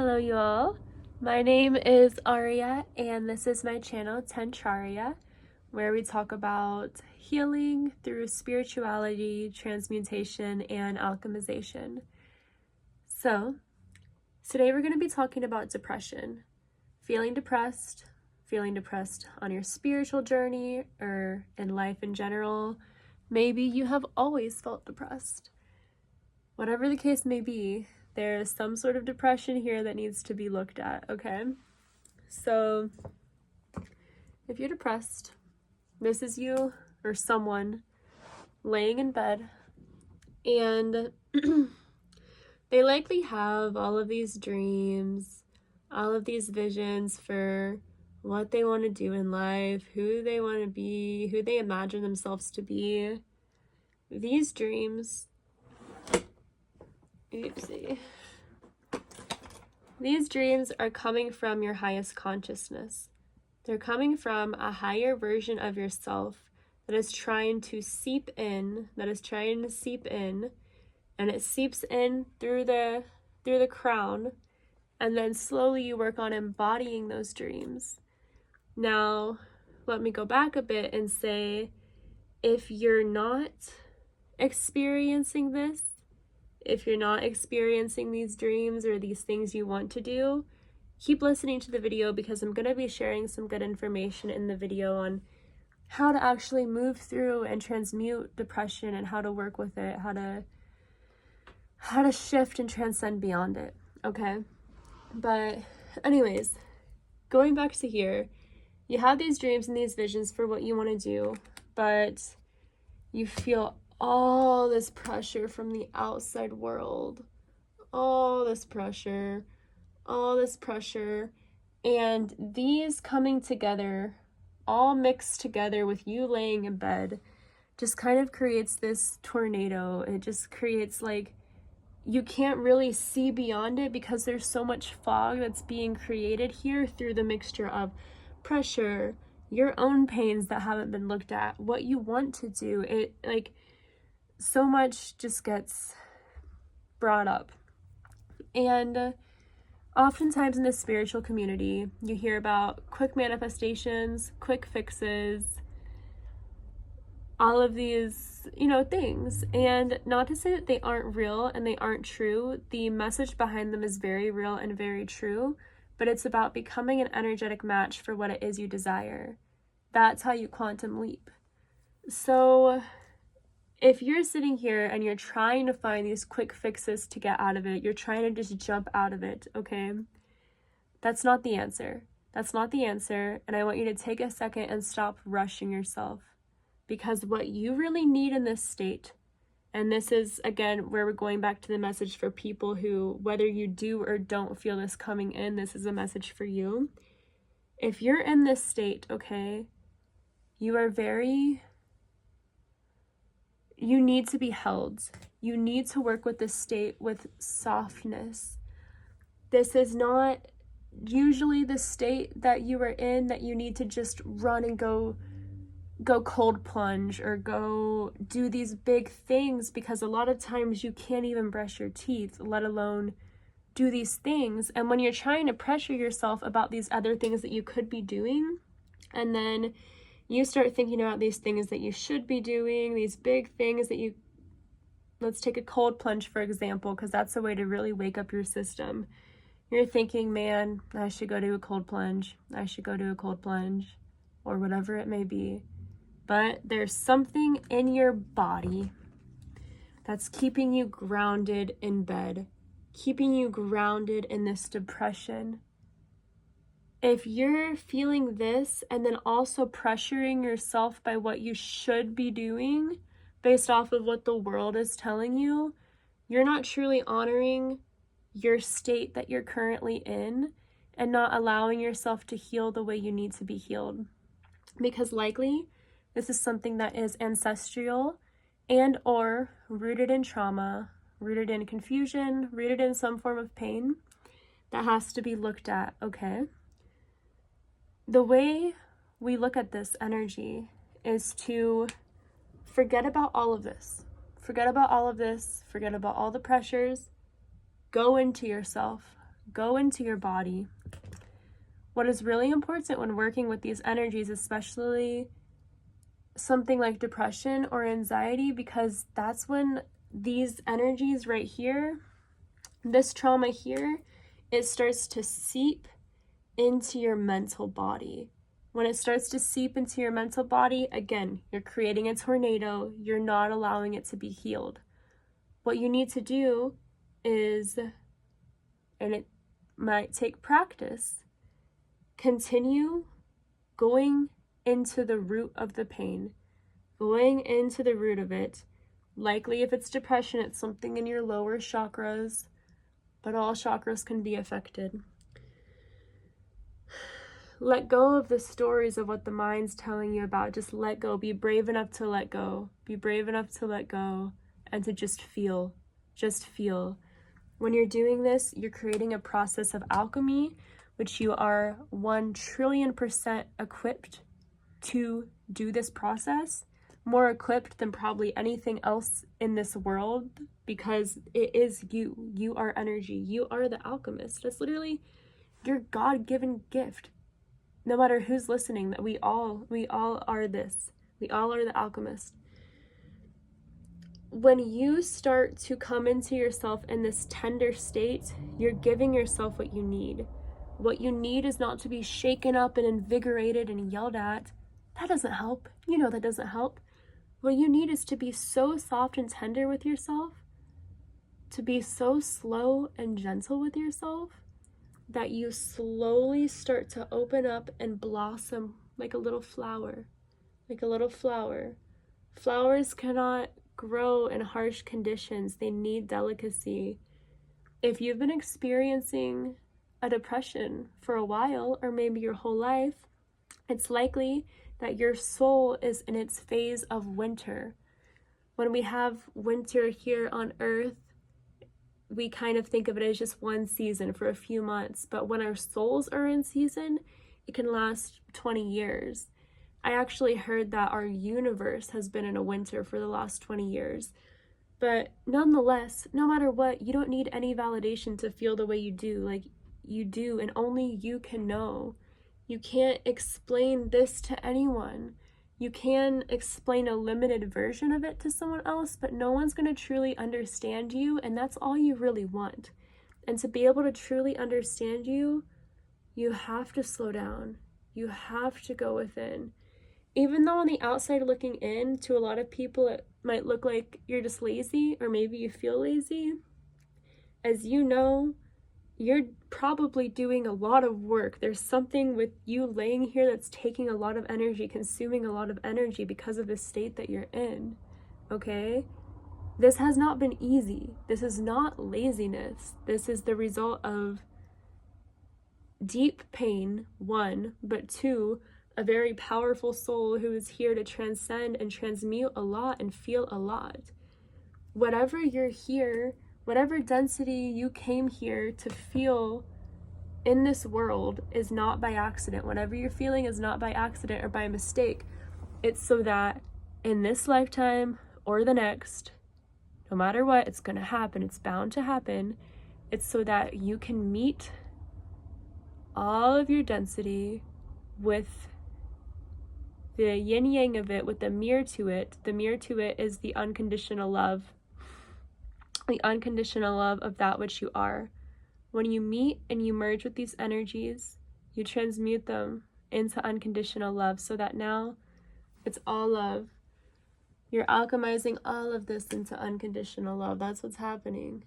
Hello you all, my name is Aria and this is my channel Tencharya, where we talk about healing through spirituality, transmutation, and alchemization. So today we're going to be talking about depression, feeling depressed on your spiritual journey or in life in general. Maybe you have always felt depressed. Whatever the case may be, there's some sort of depression here that needs to be looked at, okay? So if you're depressed, this is you or someone laying in bed, and they likely have all of these dreams, all of these visions for what they want to do in life, who they want to be, who they imagine themselves to be. These dreams, these dreams are coming from your highest consciousness. They're coming from a higher version of yourself that is trying to seep in, and it seeps in through the crown, and then slowly you work on embodying those dreams. Now, let me go back a bit and say, if you're not experiencing this, if you're not experiencing these dreams or these things you want to do, keep listening to the video, because I'm going to be sharing some good information in the video on how to actually move through and transmute depression and how to work with it, how to shift and transcend beyond it, okay? But anyways, going back to here, you have these dreams and these visions for what you want to do, but you feel all this pressure from the outside world, all this pressure, and these coming together, all mixed together with you laying in bed, just kind of creates this tornado. It just creates, like, you can't really see beyond it because there's so much fog that's being created here through the mixture of pressure, your own pains that haven't been looked at, what you want to do. It, like, so much just gets brought up. And oftentimes in the spiritual community, you hear about quick manifestations, quick fixes, all of these, things. And not to say that they aren't real and they aren't true. The message behind them is very real and very true, but it's about becoming an energetic match for what it is you desire. That's how you quantum leap. So if you're sitting here and you're trying to find these quick fixes to get out of it, you're trying to just jump out of it, okay? That's not the answer. And I want you to take a second and stop rushing yourself. Because what you really need in this state, and this is, again, where we're going back to the message for people who, whether you do or don't feel this coming in, this is a message for you. If you're in this state, okay, you need to be held. You need to work with this state with softness. This is not usually the state that you are in that you need to just run and go cold plunge or go do these big things, because a lot of times you can't even brush your teeth, let alone do these things. And when you're trying to pressure yourself about these other things that you could be doing, and then you start thinking about these things that you should be doing, these big things that let's take a cold plunge, for example, because that's a way to really wake up your system. You're thinking, man, I should go do a cold plunge, or whatever it may be. But there's something in your body that's keeping you grounded in bed, keeping you grounded in this depression. If you're feeling this and then also pressuring yourself by what you should be doing based off of what the world is telling you, you're not truly honoring your state that you're currently in and not allowing yourself to heal the way you need to be healed. Because likely, this is something that is ancestral and or rooted in trauma, rooted in confusion, rooted in some form of pain that has to be looked at, okay? The way we look at this energy is to forget about all of this. Forget about all of this. Forget about all the pressures. Go into yourself. go into your body. What is really important when working with these energies, especially something like depression or anxiety, because that's when these energies right here, this trauma here, it starts to seep into your mental body. When it starts to seep into your mental body, again, you're creating a tornado. You're not allowing it to be healed. What you need to do is, and it might take practice, continue going into the root of the pain, going into the root of it. Likely, if it's depression, it's something in your lower chakras, but all chakras can be affected. Let go of the stories of what the mind's telling you about. Just let go. Be brave enough to let go. Be brave enough to let go and to just feel. Just feel. When you're doing this, you're creating a process of alchemy, which you are 1,000,000,000% equipped to do this process. More equipped than probably anything else in this world, because it is you. You are energy. You are the alchemist. That's literally your God-given gift. No matter who's listening, that we all are this. We all are the alchemist. When you start to come into yourself in this tender state, you're giving yourself what you need. What you need is not to be shaken up and invigorated and yelled at. That doesn't help. You know that doesn't help. What you need is to be so soft and tender with yourself, to be so slow and gentle with yourself, that you slowly start to open up and blossom like a little flower, like a little flower. Flowers cannot grow in harsh conditions. They need delicacy. If you've been experiencing a depression for a while, or maybe your whole life, it's likely that your soul is in its phase of winter. When we have winter here on Earth, we kind of think of it as just one season for a few months, but when our souls are in season, it can last 20 years. I actually heard that our universe has been in a winter for the last 20 years. But nonetheless, no matter what, you don't need any validation to feel the way you do. Like, you do, and only you can know. You can't explain this to anyone. You can explain a limited version of it to someone else, but no one's going to truly understand you, and that's all you really want. And to be able to truly understand you, you have to slow down. You have to go within. Even though on the outside looking in, to a lot of people, it might look like you're just lazy, or maybe you feel lazy. As you know, you're probably doing a lot of work. There's something with you laying here that's taking a lot of energy, consuming a lot of energy because of the state that you're in, okay? This has not been easy. This is not laziness. This is the result of deep pain, one, but two, a very powerful soul who is here to transcend and transmute a lot and feel a lot. Whatever you're here, whatever density you came here to feel in this world is not by accident. Whatever you're feeling is not by accident or by mistake. It's so that in this lifetime or the next, no matter what, it's going to happen. It's bound to happen. It's so that you can meet all of your density with the yin yang of it, with the mirror to it. The mirror to it is the unconditional love. The unconditional love of that which you are. When you meet and you merge with these energies, you transmute them into unconditional love, so that now it's all love. You're alchemizing all of this into unconditional love. That's what's happening.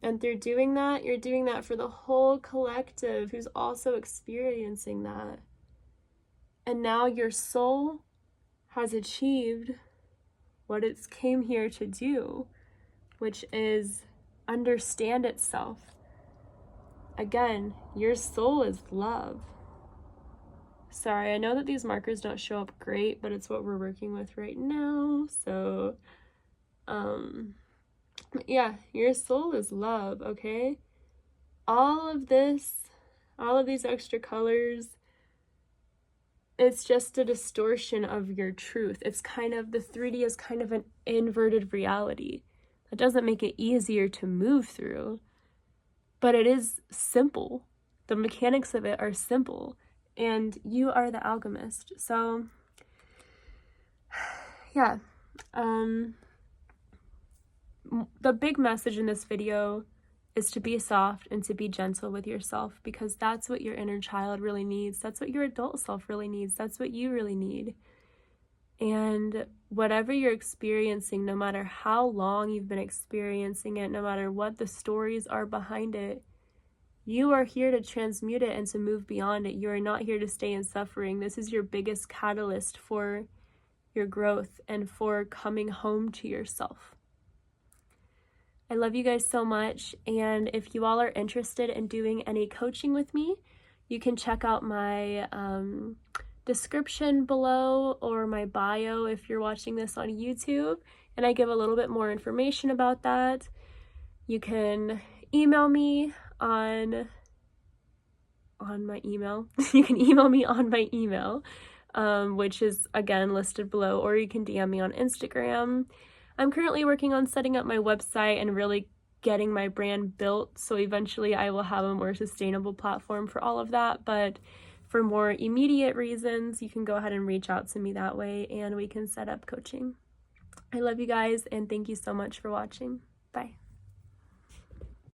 And through doing that, you're doing that for the whole collective who's also experiencing that. And now your soul has achieved what it came here to do, which is understand itself. Again, your soul is love. Sorry, I know that these markers don't show up great, but it's what we're working with right now. So, yeah, your soul is love, okay? All of this, all of these extra colors, it's just a distortion of your truth. It's kind of, the 3D is kind of an inverted reality. That doesn't make it easier to move through. but it is simple. The mechanics of it are simple, and you are the alchemist. So yeah, the big message in this video is to be soft and to be gentle with yourself, because that's what your inner child really needs. That's what your adult self really needs. That's what you really need. And whatever you're experiencing, no matter how long you've been experiencing it, no matter what the stories are behind it, you are here to transmute it and to move beyond it. You are not here to stay in suffering. This is your biggest catalyst for your growth and for coming home to yourself. I love you guys so much, and if you all are interested in doing any coaching with me, you can check out my description below or my bio if you're watching this on YouTube, and I give a little bit more information about that. You can email me on my email. You can email me on my email, which is again listed below, or you can DM me on Instagram. I'm currently working on setting up my website and really getting my brand built, so eventually I will have a more sustainable platform for all of that. But for more immediate reasons, you can go ahead and reach out to me that way, and we can set up coaching. I love you guys, and thank you so much for watching. Bye.